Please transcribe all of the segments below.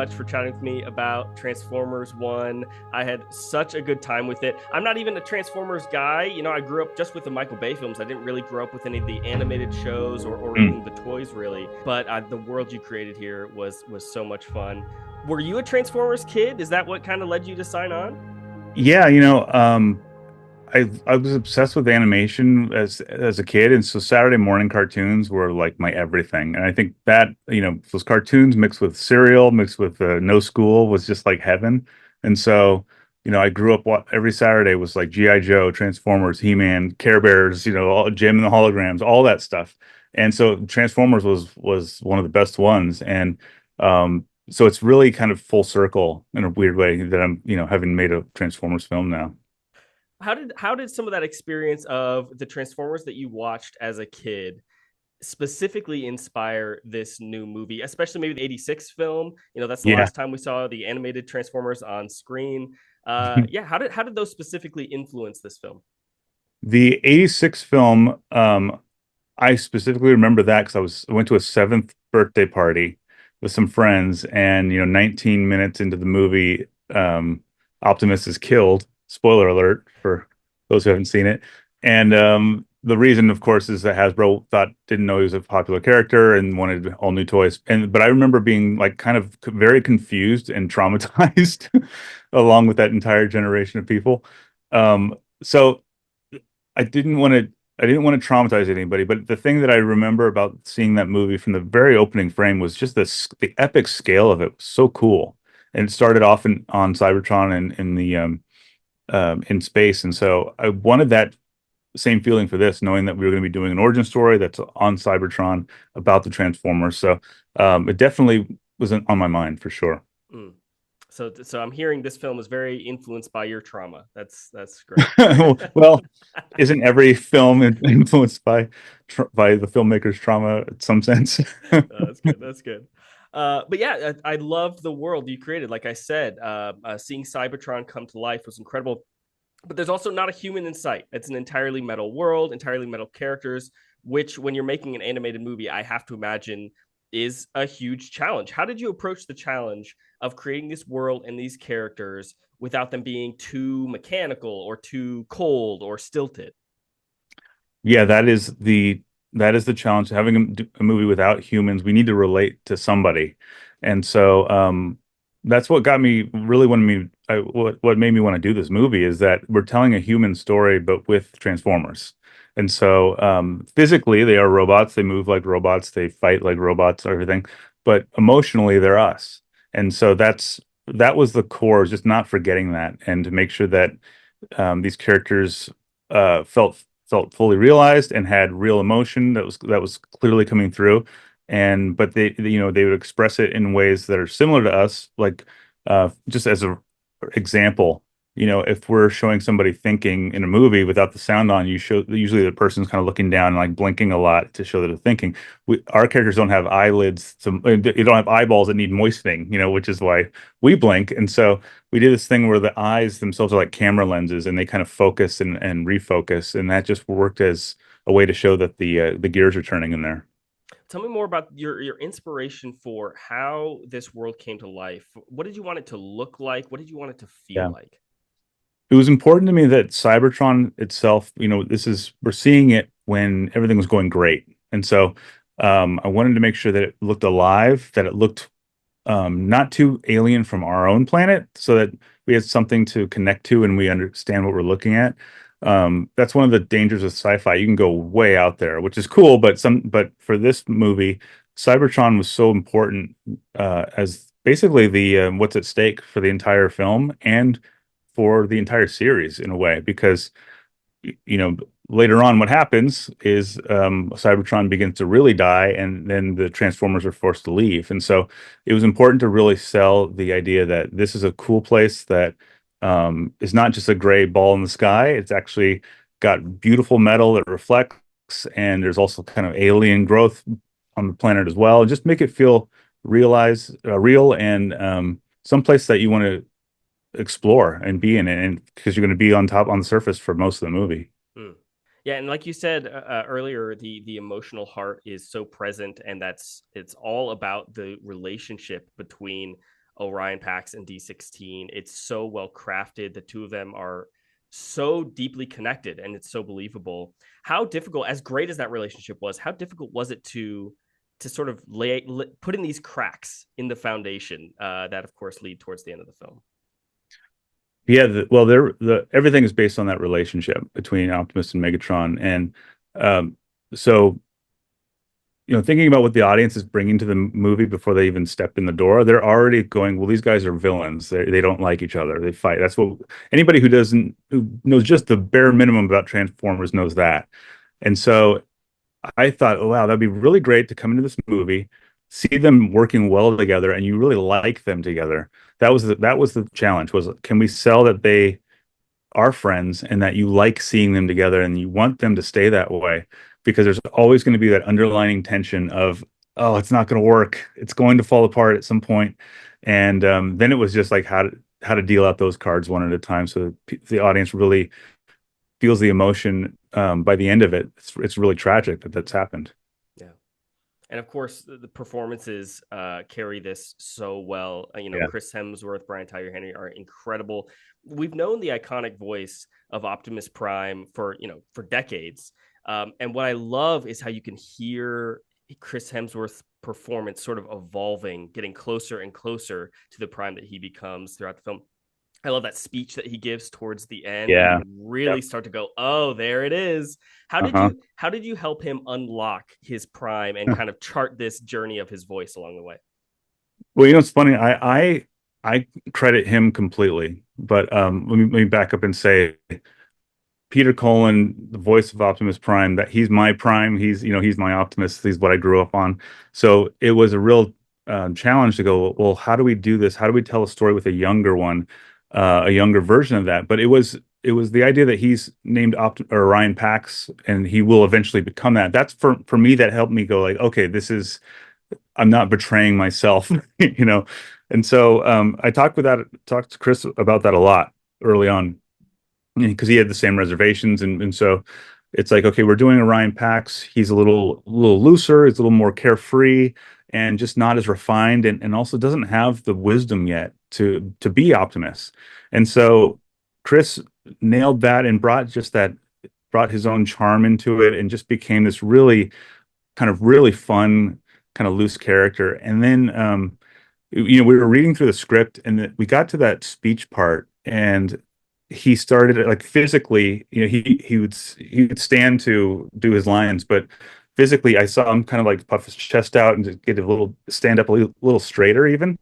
much for chatting with me about Transformers 1. I had such a good time with it. I'm not even a Transformers guy. You know, I grew up just with the Michael Bay films. I didn't really grow up with any of the animated shows or Mm. even the toys, really. But the world you created here was so much fun. Were you a Transformers kid? Is that what kind of led you to sign on? Yeah, I was obsessed with animation as a kid, and so Saturday morning cartoons were like my everything. And I think that, those cartoons mixed with cereal, mixed with no school was just like heaven. And so, I grew up every Saturday was like G.I. Joe, Transformers, He-Man, Care Bears, Jim and the Holograms, all that stuff. And so Transformers was one of the best ones. And so it's really kind of full circle in a weird way that I'm, having made a Transformers film now. How did some of that experience of the Transformers that you watched as a kid specifically inspire this new movie, especially maybe the 86 film? You know, that's the Yeah. last time we saw the animated Transformers on screen. Yeah, how did those specifically influence this film? The 86 film, I specifically remember that because I went to a seventh birthday party with some friends, and 19 minutes into the movie, Optimus is killed. Spoiler alert for those who haven't seen it. And the reason, of course, is that Hasbro didn't know he was a popular character and wanted all new toys. But I remember being like kind of very confused and traumatized along with that entire generation of people. So I didn't want to I didn't want to traumatize anybody, but the thing that I remember about seeing that movie from the very opening frame was just the epic scale of it was so cool. And it started off on Cybertron and in the in space. And so I wanted that same feeling for this, knowing that we were going to be doing an origin story that's on Cybertron about the Transformers. So it definitely was on my mind for sure. Mm. So I'm hearing this film is very influenced by your trauma. That's great. Well, isn't every film influenced by the filmmaker's trauma in some sense? That's good. That's good. But yeah, I loved the world you created. Like I said, seeing Cybertron come to life was incredible. But there's also not a human in sight. It's an entirely metal world, entirely metal characters, which when you're making an animated movie, I have to imagine is a huge challenge. How did you approach the challenge of creating this world and these characters without them being too mechanical or too cold or stilted? Yeah, that is the challenge. Having a movie without humans, we need to relate to somebody, and so that's what got me really wanted me. What made me want to do this movie is that we're telling a human story, but with Transformers. And so physically, they are robots. They move like robots. They fight like robots. Everything, but emotionally, they're us. And so that was the core, just not forgetting that, and to make sure that these characters felt fully realized and had real emotion that was clearly coming through. And but they would express it in ways that are similar to us, like just as a example, if we're showing somebody thinking in a movie without the sound on, you show usually the person's kind of looking down and like blinking a lot to show that they're thinking. Our characters don't have eyelids, you don't have eyeballs that need moistening, which is why we blink. And so we did this thing where the eyes themselves are like camera lenses, and they kind of focus and refocus, and that just worked as a way to show that the gears are turning in there. Tell me more about your inspiration for how this world came to life. What did you want it to look like? What did you want it to feel Yeah. like? It was important to me that Cybertron itself, we're seeing it when everything was going great. And so I wanted to make sure that it looked alive, that it looked not too alien from our own planet, so that we had something to connect to and we understand what we're looking at. That's one of the dangers of sci-fi. You can go way out there, which is cool, but for this movie, Cybertron was so important as basically the what's at stake for the entire film and for the entire series in a way, because you know, later on, what happens is Cybertron begins to really die, and then the Transformers are forced to leave. And so it was important to really sell the idea that this is a cool place that is not just a gray ball in the sky. It's actually got beautiful metal that reflects, and there's also kind of alien growth on the planet as well. Just make it feel real, and someplace that you want to explore and be in, and because you're going to be on the surface for most of the movie. Hmm. Yeah, and like you said earlier, the emotional heart is so present, and it's all about the relationship between Orion Pax and D-16. It's so well crafted. The two of them are so deeply connected, and it's so believable. How difficult, as great as that relationship was, how difficult was it to sort of put in these cracks in the foundation that, of course, lead towards the end of the film? Yeah, well, everything is based on that relationship between Optimus and Megatron, and um, so thinking about what the audience is bringing to the movie before they even step in the door, they're already going, well, these guys are villains. They don't like each other. They fight. That's what anybody who knows just the bare minimum about Transformers knows that. And so I thought, oh wow, that'd be really great to come into this movie, see them working well together, and you really like them together. That was the challenge, was can we sell that they are friends and that you like seeing them together and you want them to stay that way, because there's always going to be that underlining tension of, oh, it's not going to work. It's going to fall apart at some point. And then it was just like how to deal out those cards one at a time so that the audience really feels the emotion by the end of it. It's really tragic that that's happened. Yeah. And of course, the performances carry this so well. Yeah. Chris Hemsworth, Brian Tyree Henry are incredible. We've known the iconic voice of Optimus Prime for decades. And what I love is how you can hear Chris Hemsworth's performance sort of evolving, getting closer and closer to the Prime that he becomes throughout the film. I love that speech that he gives towards the end. Yeah. You really Yep. start to go, "Oh, there it is." How did Uh-huh. you how did you help him unlock his prime and kind of chart this journey of his voice along the way? Well, it's funny. I credit him completely, but let me back up and say Peter Cullen, the voice of Optimus Prime, that he's my Prime. He's my Optimus. He's what I grew up on. So it was a real challenge to go, well, how do we do this? How do we tell a story with a younger one, a younger version of that? But it was the idea that he's named Orion Pax, and he will eventually become that. That's for me, that helped me go like, okay, I'm not betraying myself, you know. And so I talked to Chris about that a lot early on, because he had the same reservations, and so it's like, okay, we're doing Orion Pax. He's a little looser, he's a little more carefree, and just not as refined, and also doesn't have the wisdom yet to be Optimus. And so Chris nailed that and brought his own charm into it, and just became this really fun, kind of loose character. And then we were reading through the script, and we got to that speech part, and he started like physically, he would stand to do his lines, but physically I saw him kind of like puff his chest out and just get a little stand up a little straighter even.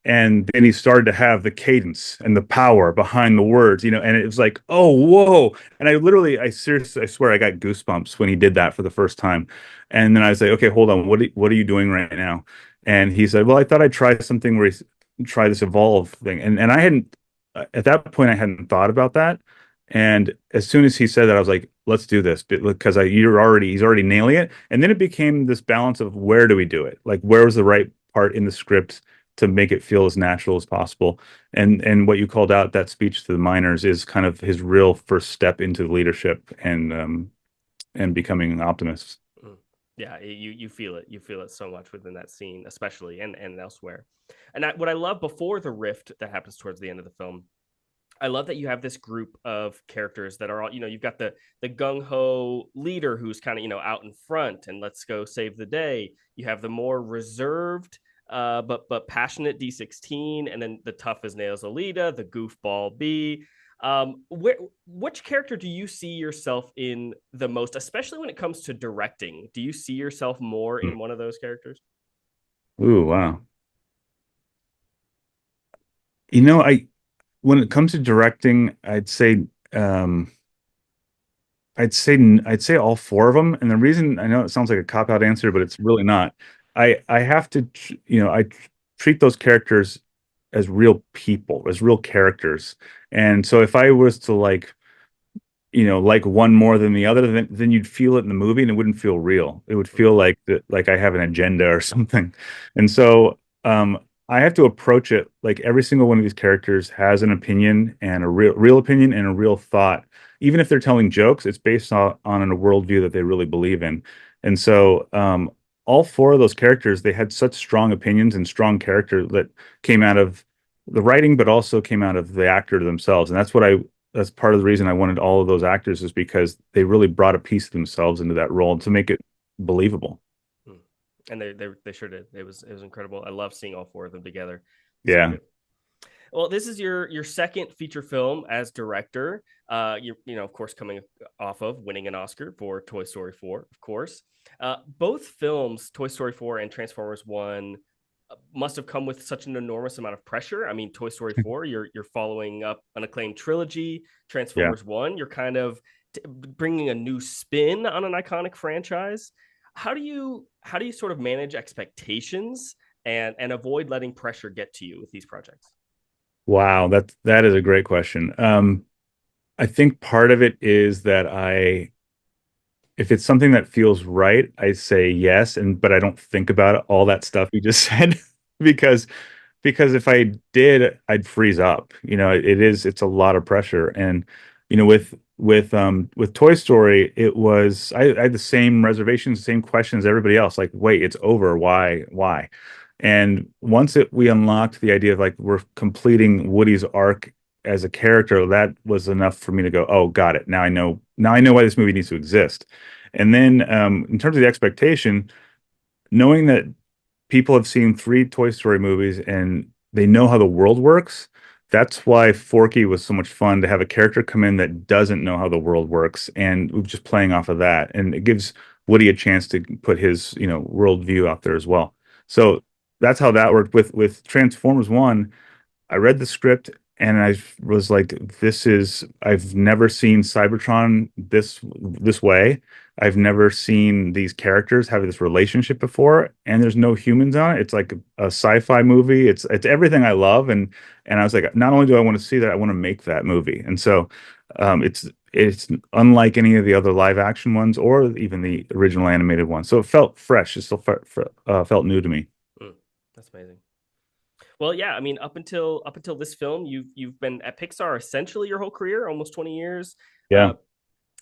And then he started to have the cadence and the power behind the words, and it was like, oh, whoa. And I seriously, I swear I got goosebumps when he did that for the first time. And then I was like, okay, hold on, what are you doing right now? And he said, well, I thought I'd try something where try this evolve thing. And I hadn't, at that point, I hadn't thought about that. And as soon as he said that, I was like, let's do this, because he's already nailing it. And then it became this balance of, where do we do it? Like, where was the right part in the script to make it feel as natural as possible? And what you called out, that speech to the miners, is kind of his real first step into leadership, and becoming an optimist. Mm. Yeah, you feel it. You feel it so much within that scene, especially and elsewhere. And what I love before the rift that happens towards the end of the film, I love that you have this group of characters that are all, you've got the gung ho leader who's kind of, out in front and let's go save the day. You have the more reserved, but passionate D-16, and then the tough as nails Alita, the goofball B. Which character do you see yourself in the most, especially when it comes to directing? Do you see yourself more in one of those characters? Ooh, wow. I when it comes to directing, um, I'd say all four of them. And the reason, I know it sounds like a cop out answer, but it's really not. I have to, I treat those characters as real people, as real characters. And so if I was to like one more than the other, then you'd feel it in the movie and it wouldn't feel real. It would feel like I have an agenda or something. And so I have to approach it like every single one of these characters has an opinion, and a real opinion and a real thought. Even if they're telling jokes, it's based on a worldview that they really believe in. And so all four of those characters, they had such strong opinions and strong character that came out of the writing, but also came out of the actor themselves. And that's part of the reason I wanted all of those actors, is because they really brought a piece of themselves into that role to make it believable. And they sure did. It was incredible. I love seeing all four of them together. So Yeah. good. Well, this is your second feature film as director. You know, of course, coming off of winning an Oscar for Toy Story 4, of course. Both films, Toy Story 4 and Transformers 1, must have come with such an enormous amount of pressure. I mean, Toy Story 4, you're following up an acclaimed trilogy. Yeah. Transformers 1, you're kind of bringing a new spin on an iconic franchise. How do you sort of manage expectations and avoid letting pressure get to you with these projects? Wow, that is a great question. I think part of it is that if it's something that feels right, I say yes, but I don't think about all that stuff you just said because if I did, I'd freeze up. It's a lot of pressure. And with Toy Story, I had the same reservations, the same questions as everybody else. Like, wait, it's over. Why? And once we unlocked the idea of like we're completing Woody's arc as a character, that was enough for me to go, oh, got it. Now I know. Now I know why this movie needs to exist. And then in terms of the expectation, knowing that people have seen three Toy Story movies and they know how the world works. That's why Forky was so much fun, to have a character come in that doesn't know how the world works, and we're just playing off of that. And it gives Woody a chance to put his, worldview out there as well. So that's how that worked. With Transformers 1, I read the script and I was like, I've never seen Cybertron this way. I've never seen these characters have this relationship before, and there's no humans on it. It's like a sci-fi movie. It's everything I love, and I was like, not only do I want to see that, I want to make that movie. And so, it's unlike any of the other live action ones or even the original animated ones. So it felt fresh. It still felt new to me. Mm, that's amazing. Well, yeah, I mean, up until this film, you've been at Pixar essentially your whole career, almost 20 years. Yeah. Uh,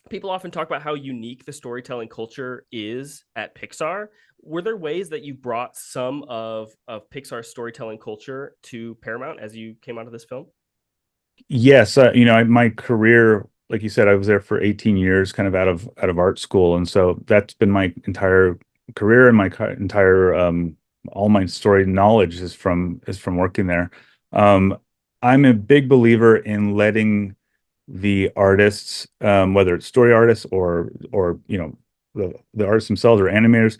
People often talk about how unique the storytelling culture is at Pixar. Were there ways that you brought some of Pixar's storytelling culture to Paramount as you came out of this film? Yes, my career, like you said, I was there for 18 years, kind of out of art school, and so that's been my entire career, and entire all my story knowledge is from working there. Um, I'm a big believer in letting the artists, whether it's story artists or the artists themselves or animators.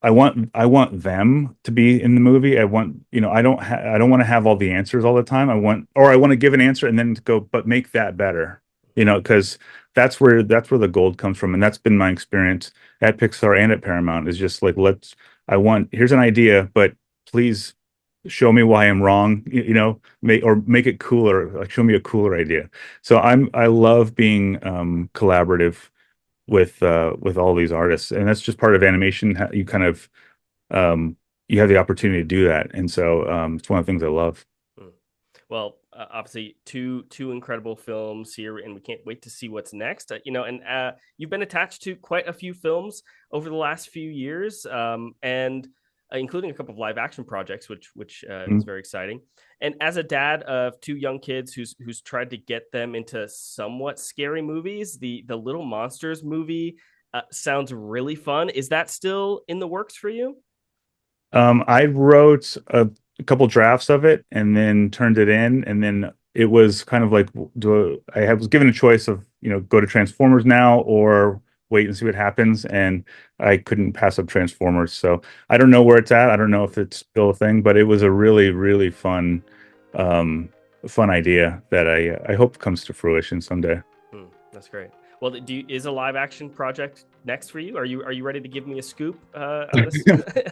I want them to be in the movie. I don't want to have all the answers all the time. I want to give an answer and then to go, but make that better. Because that's where the gold comes from, and that's been my experience at Pixar and at Paramount. Is just like, here's an idea, but please show me why I'm wrong. Make it cooler. Like, show me a cooler idea. So I love being collaborative with all these artists, and that's just part of animation. You kind of you have the opportunity to do that, and so it's one of the things I love. Mm. Well, obviously, two incredible films here, and we can't wait to see what's next. And you've been attached to quite a few films over the last few years, and including a couple of live action projects, which is Mhm. very exciting. And as a dad of two young kids who's tried to get them into somewhat scary movies, the Little Monsters movie sounds really fun. Is that still in the works for you? I wrote a couple drafts of it and then turned it in, and then it was kind of like, was given a choice of, go to Transformers now or wait and see what happens, and I couldn't pass up Transformers. So I don't know where it's at. I don't know if it's still a thing, but it was a really, really um, fun idea that I hope comes to fruition someday. That's great. Well, is a live action project next for you? Are you ready to give me a scoop on this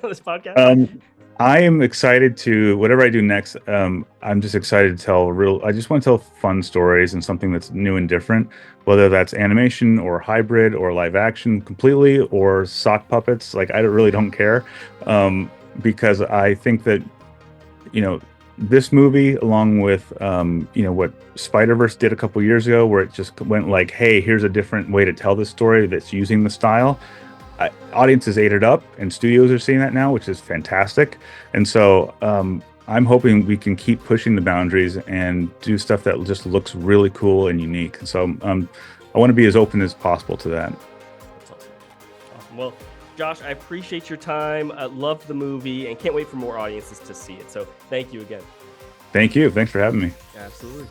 on this podcast? Um, I am excited to whatever I do next. I'm just excited to tell I just want to tell fun stories and something that's new and different, whether that's animation or hybrid or live action completely or sock puppets. Like, really don't care, because I think that you know this movie, along with what Spider-Verse did a couple years ago, where it just went like, hey, here's a different way to tell this story that's using the style. audiences ate it up, and studios are seeing that now, which is fantastic. And so I'm hoping we can keep pushing the boundaries and do stuff that just looks really cool and unique. And so I want to be as open as possible to that. That's awesome. Awesome. Well, Josh, I appreciate your time. I love the movie and can't wait for more audiences to see it. So thank you again. Thank you. Thanks for having me. Absolutely.